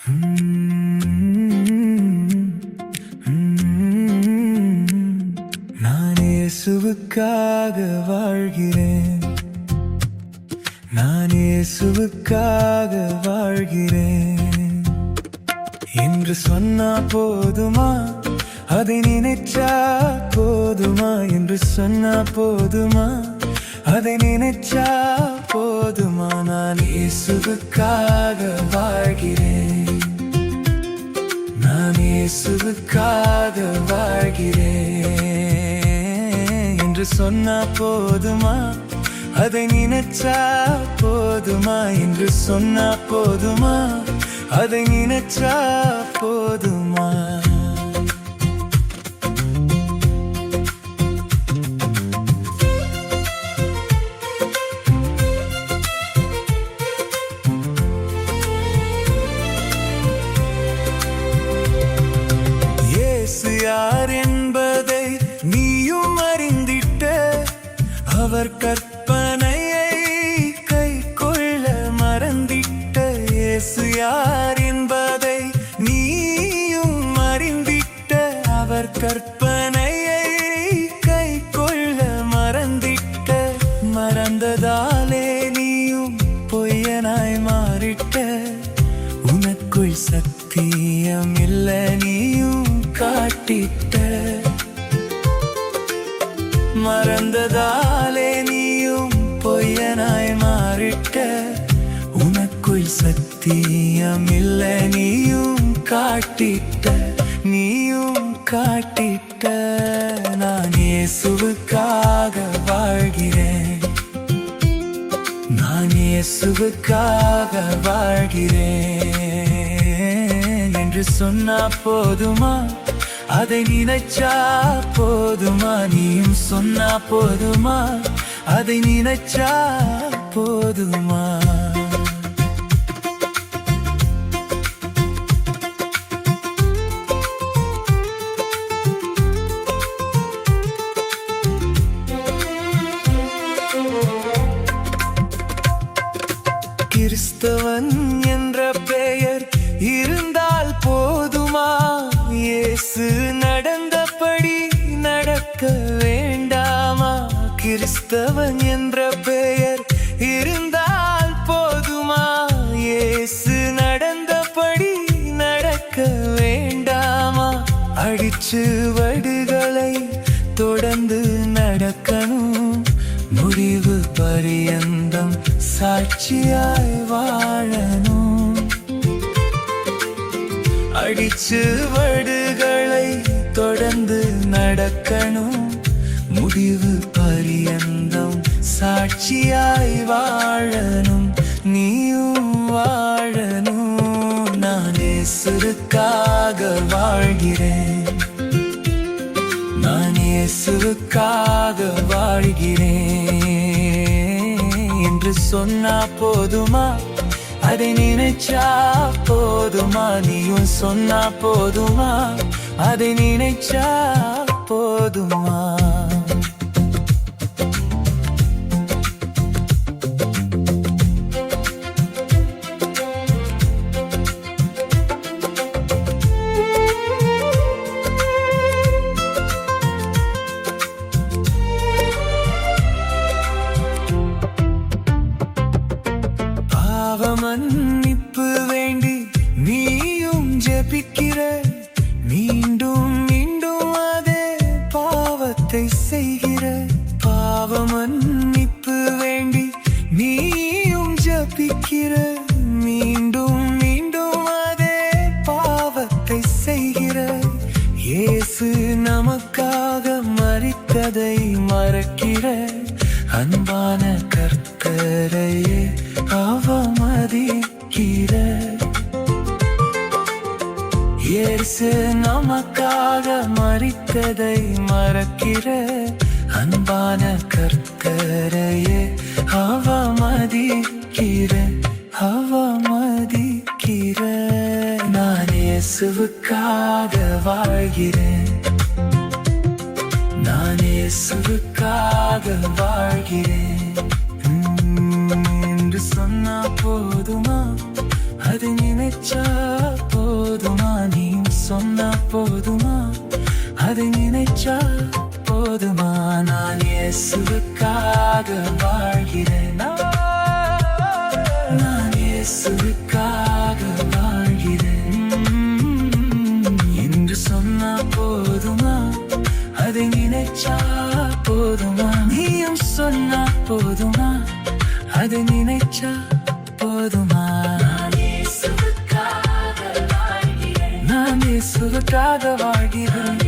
நான் இயேசுவுக்காக வாழ்கிறேன், நான் இயேசுவுக்காக வாழ்கிறேன் என்று சொன்னா போதுமா? அதை நினைச்சா போதுமா? என்று சொன்னா போதுமா? அதை நினைச்சா போதுமா? நான் இயேசுவுக்காக வாழ்கிறேன், நான் இயேசுவுக்காக வாழ்கிறேன் என்று சொன்னா போதுமா? அதை நினைச்சா போதுமா? என்று சொன்னா போதுமா? அதை நினைச்சா போதுமா? இயேசு யார் என்பதை நீயும் அறிந்திட்ட, அவர் கற்பனையை கை கொள்ள மறந்திட்ட. இயேசு யார் என்பதை நீயும் அறிந்திட்ட, அவர் கற்பனையை கை கொள்ள மறந்திட்ட. மறந்ததாலே நீயும் பொய்யனாய் மாறிட்ட, உனக்குள் சத்தியம் இல்ல நீயும் காட்டிட்ட. மறந்ததாலே நீயும் பொய்யனாய் மாறிட்ட, உனக்குள் சத்தியம் இல்ல நீயும் காட்டிட்ட, நீயும் காட்டிட்ட. நான் இயேசுவுக்காக வாழ்கிறேன், நான் இயேசுவுக்காக வாழ்கிறேன் என்று சொன்னா போதுமா? அதை நினைச்சா போதுமா? நீயும் சொன்னா போதுமா? அதை நினைச்சா போதுமா? கிறிஸ்தவன் என்ற பெயர் இருந்தால் போதுமா? இயேசு நடந்தபடி நடக்க வேண்டாமா? கிறிஸ்தவன் என்ற பெயர் இருந்தால் போதுமா? இயேசு நடந்தபடி நடக்க வேண்டாமா? அடிச்சுவடுகளை தொடர்ந்து நடக்கணும், முடிவு பரியந்தம் சாட்சியாய் வாழணும். அடிச்சுவடுகளை தொடர்ந்து நடக்கணும், முடிவு பரியந்தம் சாட்சியாய் வாழணும், நீயும் வாழணும். நான் இயேசுவுக்காக வாழ்கிறேன், நான் இயேசுவுக்காக வாழ்கிறேன் என்று சொன்னா போதுமா? அதை நினைச்சா போதுமா? நீயும் சொன்னா போதுமா? அதை நினைச்சா போதுமா? மன்னிப்பு வேண்டி நீயும் ஜெபிக்கிற, மீண்டும் மீண்டும் அதே பாவத்தை செய்கிற. பாவ மன்னிப்பு வேண்டி நீயும் ஜெபிக்கிற, மீண்டும் மீண்டும் அதே பாவத்தை செய்கிற. இயேசு நமக்காக மரித்ததை மறக்கிற, அன்பான கர்த்தரையே அவமதிக்கிற. இயேசு நமக்காக மரித்ததை மறக்கிற, அன்பான கர்த்தரையே அவமதிக்கிற, அவமதிக்கிற. நான் இயேசுவுக்காக வாழ்கிறேன், நான் இயேசுவுக்காக வாழ்கிறேன் என்று சொன்னா போதுமா? அதை நினைச்சா நினைச்சா போதுமா நான் இயேசுவுக்காக வாழ்கிறேன் நான் இயேசுவுக்காக வாழ்கிறேன் என்று சொன்னா போதுமா அதை நினைச்சா போதுமா நீயும் சொன்னா போதுமா அதை நினைச்சா போதுமா நான் இயேசுவுக்காக வாழ்கிறேன்